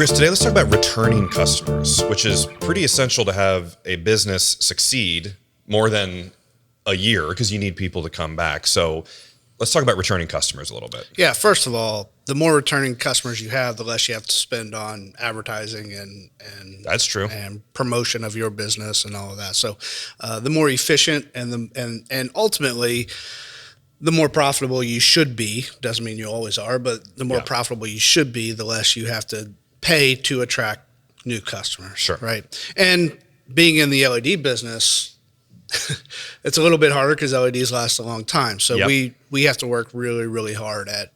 Chris, today let's talk about returning customers, which is pretty essential to have a business succeed more than a year because you need people to come back. So let's talk about returning customers a little bit. Yeah, first of all, the more returning customers you have, the less you have to spend on advertising and That's true. and promotion of your business and all of that. So the more efficient and ultimately the more profitable you should be. Doesn't mean you always are, but the more profitable you should be, the less you have to pay to attract new customers. Sure. Right. And being in the LED business, it's a little bit harder because LEDs last a long time. So we have to work really, really hard at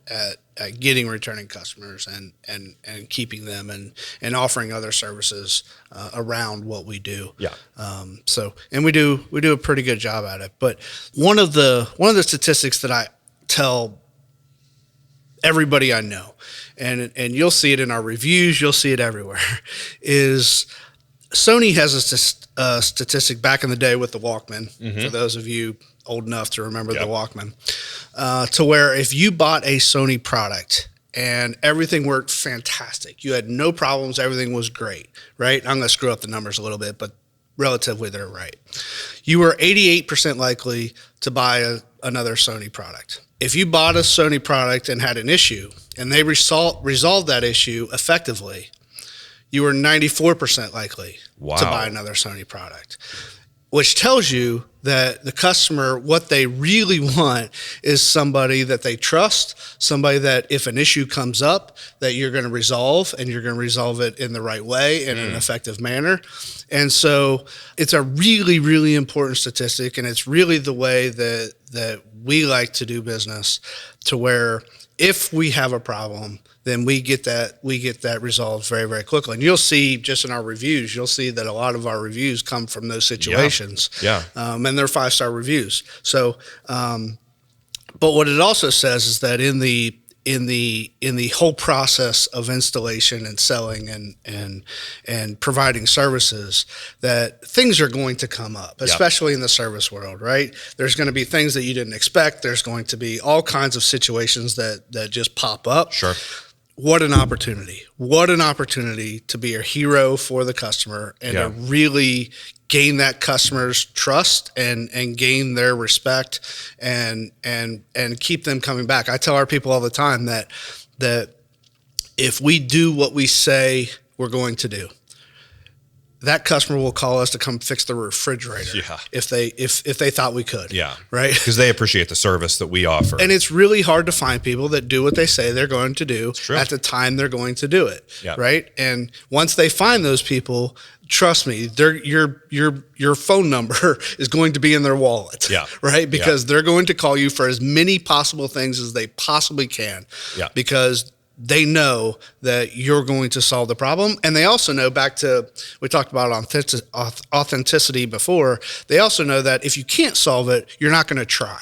getting returning customers and keeping them and offering other services around what we do. Yeah. And we do a pretty good job at it. But one of the statistics that I tell everybody I know, and you'll see it in our reviews, you'll see it everywhere, is Sony has a statistic back in the day with the Walkman, for those of you old enough to remember the Walkman, to where if you bought a Sony product and everything worked fantastic, you had no problems, everything was great, right? I'm going to screw up the numbers a little bit, but relatively they're right. You were 88% likely to buy another Sony product. If you bought a Sony product and had an issue and they resolved that issue effectively, you were 94% likely to buy another Sony product, which tells you that the customer, what they really want is somebody that they trust, somebody that if an issue comes up, that you're going to resolve and you're going to resolve it in the right way in an effective manner. And so it's a really, really important statistic, and it's really the way that we like to do business, to where if we have a problem, then we get that resolved very, very quickly. And you'll see just in our reviews, you'll see that a lot of our reviews come from those situations. And they're 5-star reviews. So, but what it also says is that in the whole process of installation and selling and providing services, that things are going to come up, especially in the service world, right? There's going to be things that you didn't expect. There's going to be all kinds of situations that just pop up. Sure. What an opportunity. What an opportunity to be a hero for the customer and to really gain that customer's trust and gain their respect and keep them coming back. I tell our people all the time that if we do what we say we're going to do, that customer will call us to come fix the refrigerator if they thought we could. Right? Because they appreciate the service that we offer. And it's really hard to find people that do what they say they're going to do at the time they're going to do it. Right? And once they find those people, trust me, your phone number is going to be in their wallet. Right? Because they're going to call you for as many possible things as they possibly can. Because they know that you're going to solve the problem. And they also know, back to, we talked about authenticity before, they also know that if you can't solve it, you're not going to try.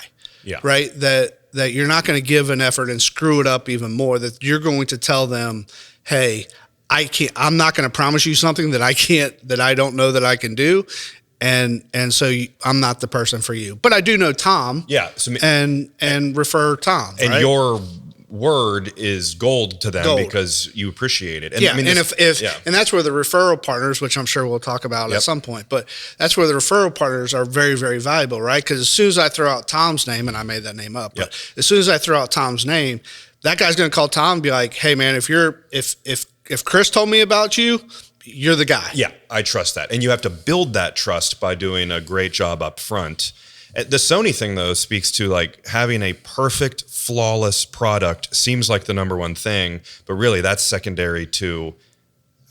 Right? That you're not going to give an effort and screw it up even more, that you're going to tell them, hey, I'm not going to promise you something that I don't know that I can do. And so I'm not the person for you, but I do know Tom. And refer Tom. And your word is gold to them because you appreciate it. And and that's where the referral partners, which I'm sure we'll talk about at some point, but that's where the referral partners are very, very valuable, right? Because as soon as I throw out Tom's name, and I made that name up, but as soon as I throw out Tom's name, that guy's going to call Tom and be like, hey man, if Chris told me about you, you're the guy. Yeah, I trust that. And you have to build that trust by doing a great job up front. The Sony thing, though, speaks to like having a perfect, flawless product seems like the number one thing, but really that's secondary to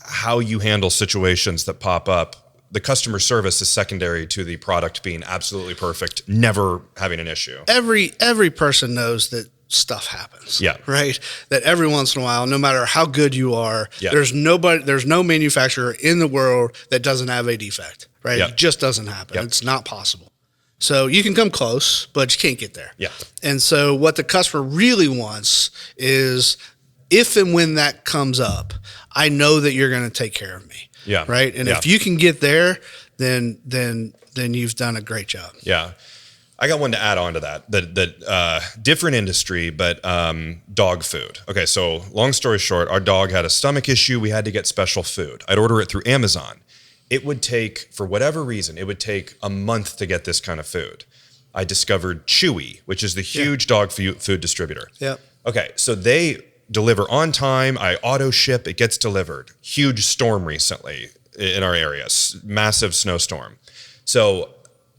how you handle situations that pop up. The customer service is secondary to the product being absolutely perfect, never having an issue. Every person knows that stuff happens. Right? That every once in a while, no matter how good you are, there's no manufacturer in the world that doesn't have a defect. Right? It just doesn't happen. It's not possible. So you can come close, but you can't get there. And so what the customer really wants is, if and when that comes up, I know that you're going to take care of me. Right? And if you can get there, then you've done a great job. I got one to add on to that. Different industry, but dog food. Okay, so long story short, our dog had a stomach issue. We had to get special food. I'd order it through Amazon. It would take, for whatever reason, it would take a month to get this kind of food. I discovered Chewy, which is the huge dog food distributor. Yep. Okay, so they deliver on time. I auto ship. It gets delivered. Huge storm recently in our area. Massive snowstorm. So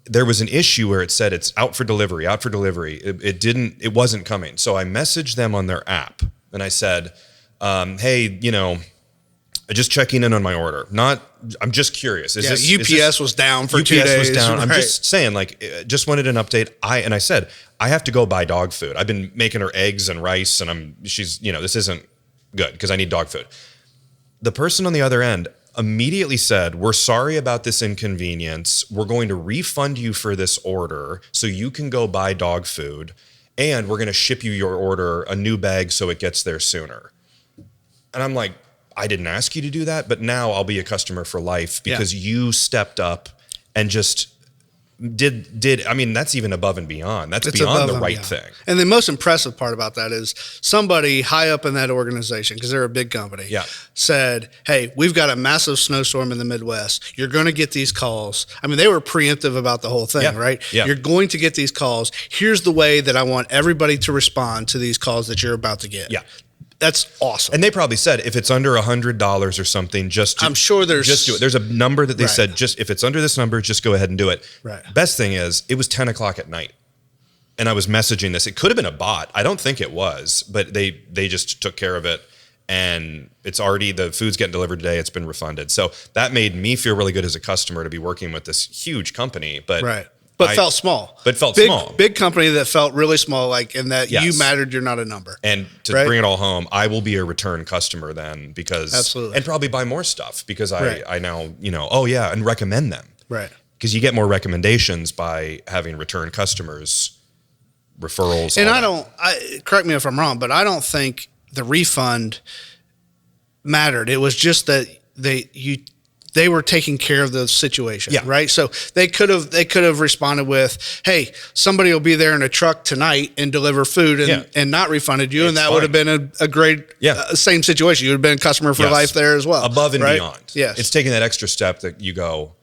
there was an issue where it said it's out for delivery, out for delivery. It wasn't coming. So I messaged them on their app and I said, hey, just checking in on my order. I'm just curious. UPS was down for 2 days. UPS was down. I'm right. just saying, just wanted an update. I said, I have to go buy dog food. I've been making her eggs and rice and she's, this isn't good because I need dog food. The person on the other end immediately said, we're sorry about this inconvenience. We're going to refund you for this order so you can go buy dog food, and we're going to ship you your order a new bag so it gets there sooner. And I'm like, I didn't ask you to do that, but now I'll be a customer for life because you stepped up and just did. I mean, that's even above and beyond. That's beyond the right thing. And the most impressive part about that is somebody high up in that organization, because they're a big company, said, hey, we've got a massive snowstorm in the Midwest. You're going to get these calls. I mean, they were preemptive about the whole thing, right? Yeah. You're going to get these calls. Here's the way that I want everybody to respond to these calls that you're about to get. Yeah. That's awesome. And they probably said, if it's under $100 or something, I'm sure there's just do it. There's a number that they said, just if it's under this number, just go ahead and do it. Right. Best thing is, it was 10 o'clock at night, and I was messaging this. It could have been a bot. I don't think it was, but they just took care of it, and it's already, the food's getting delivered today. It's been refunded. So that made me feel really good as a customer to be working with this huge company. But felt small. But felt small. Big company that felt really small, in that you mattered, you're not a number. And to bring it all home, I will be a return customer then, because absolutely, and probably buy more stuff because I now, and recommend them. Right. Because you get more recommendations by having return customers, referrals. And correct me if I'm wrong, but I don't think the refund mattered. It was just that they were taking care of the situation, right? So they could have responded with, "Hey, somebody will be there in a truck tonight and deliver food," and not refunded you, and that would have been a great same situation. You would have been a customer for life there as well, above and beyond. Yes, it's taking that extra step that you go,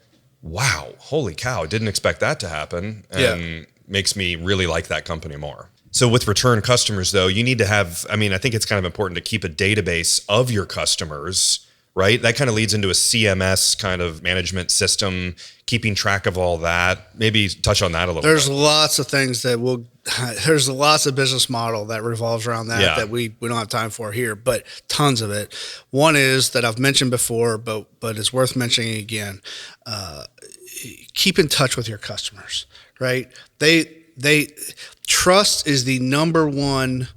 "Wow, holy cow! Didn't expect that to happen," and makes me really like that company more. So with return customers, though, you need to have. I mean, I think it's kind of important to keep a database of your customers. Right? That kind of leads into a CMS kind of management system, keeping track of all that. Maybe touch on that a little bit. There's lots of things that there's lots of business model that revolves around that that we don't have time for here, but tons of it. One is that I've mentioned before, but it's worth mentioning again. Keep in touch with your customers, right? Trust is the number one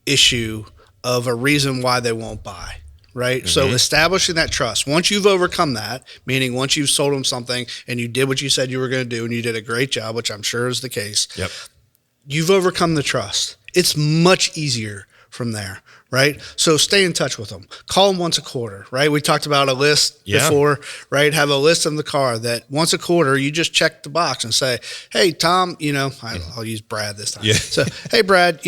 issue of a reason why they won't buy. Right. Mm-hmm. So establishing that trust, once you've overcome that, meaning once you've sold them something and you did what you said you were going to do and you did a great job, which I'm sure is the case. Yep. You've overcome the trust. It's much easier from there. Right. So stay in touch with them. Call them once a quarter. Right. We talked about a list before. Right. Have a list in the car that once a quarter you just check the box and say, hey, Tom, I'll use Brad this time. Yeah. So, hey, Brad,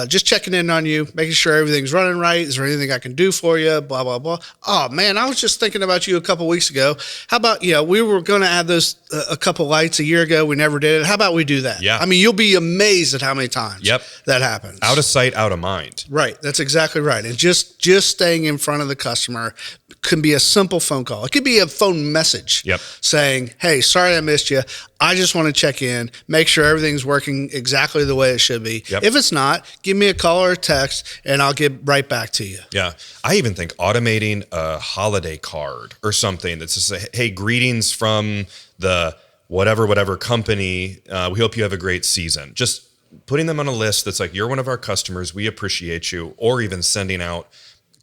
just checking in on you, making sure everything's running right. Is there anything I can do for you? Blah, blah, blah. Oh, man, I was just thinking about you a couple weeks ago. How about, we were going to add those a couple lights a year ago. We never did it. How about we do that? Yeah. I mean, you'll be amazed at how many times that happens. Out of sight, out of mind. Right. That's exactly right. And just staying in front of the customer can be a simple phone call. It could be a phone message saying, hey, sorry I missed you. I just want to check in, make sure everything's working exactly the way it should be. Yep. If it's not, give me a call or a text and I'll get right back to you. Yeah. I even think automating a holiday card or something that's just, hey, greetings from the whatever company. We hope you have a great season. Just putting them on a list that's like, you're one of our customers, we appreciate you, or even sending out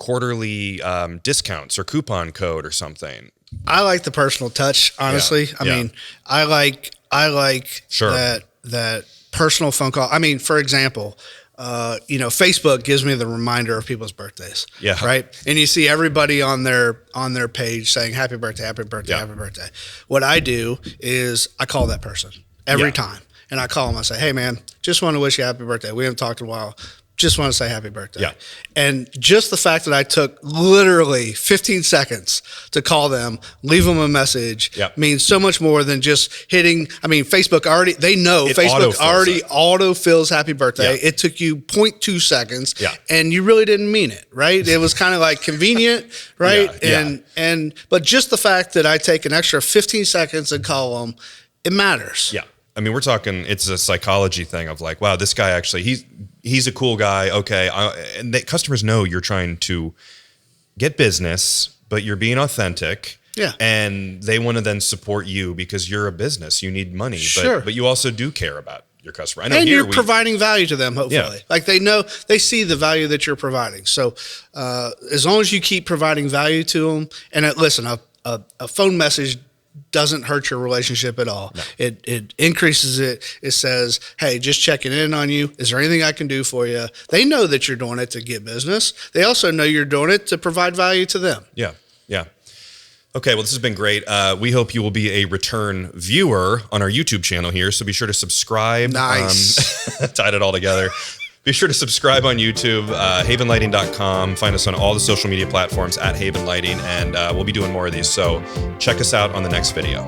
quarterly discounts or coupon code or something. I like the personal touch, honestly. I mean, I like that personal phone call. I mean, for example, Facebook gives me the reminder of people's birthdays. Yeah. Right. And you see everybody on their page saying happy birthday, happy birthday, happy birthday. What I do is I call that person every time. and I call them. I say, hey, man, just want to wish you happy birthday. We haven't talked in a while. Just want to say happy birthday. Yeah. And just the fact that I took literally 15 seconds to call them, leave them a message, means so much more than just hitting. I mean, Facebook already, they know Facebook already auto-fills happy birthday. Yeah. It took you 0.2 seconds, Yeah. and you really didn't mean it, right? It was kind of like convenient, right? But just the fact that I take an extra 15 seconds and call them, it matters. Yeah. I mean, we're talking, it's a psychology thing of like, wow, this guy actually, he's a cool guy. Okay. And customers know you're trying to get business, but you're being authentic. Yeah. And they want to then support you because you're a business. You need money. Sure. But you also do care about your customer. I know and you're providing value to them, hopefully. Yeah. Like they know, they see the value that you're providing. So as long as you keep providing value to them, and listen, a phone message doesn't hurt your relationship at all. No. It increases it. It says, hey, just checking in on you. Is there anything I can do for you? They know that you're doing it to get business. They also know you're doing it to provide value to them. Yeah. Yeah. Okay, well, this has been great. We hope you will be a return viewer on our YouTube channel here, so be sure to subscribe. Nice. Tied it all together. Be sure to subscribe on YouTube, havenlighting.com. Find us on all the social media platforms at Haven Lighting, and we'll be doing more of these. So check us out on the next video.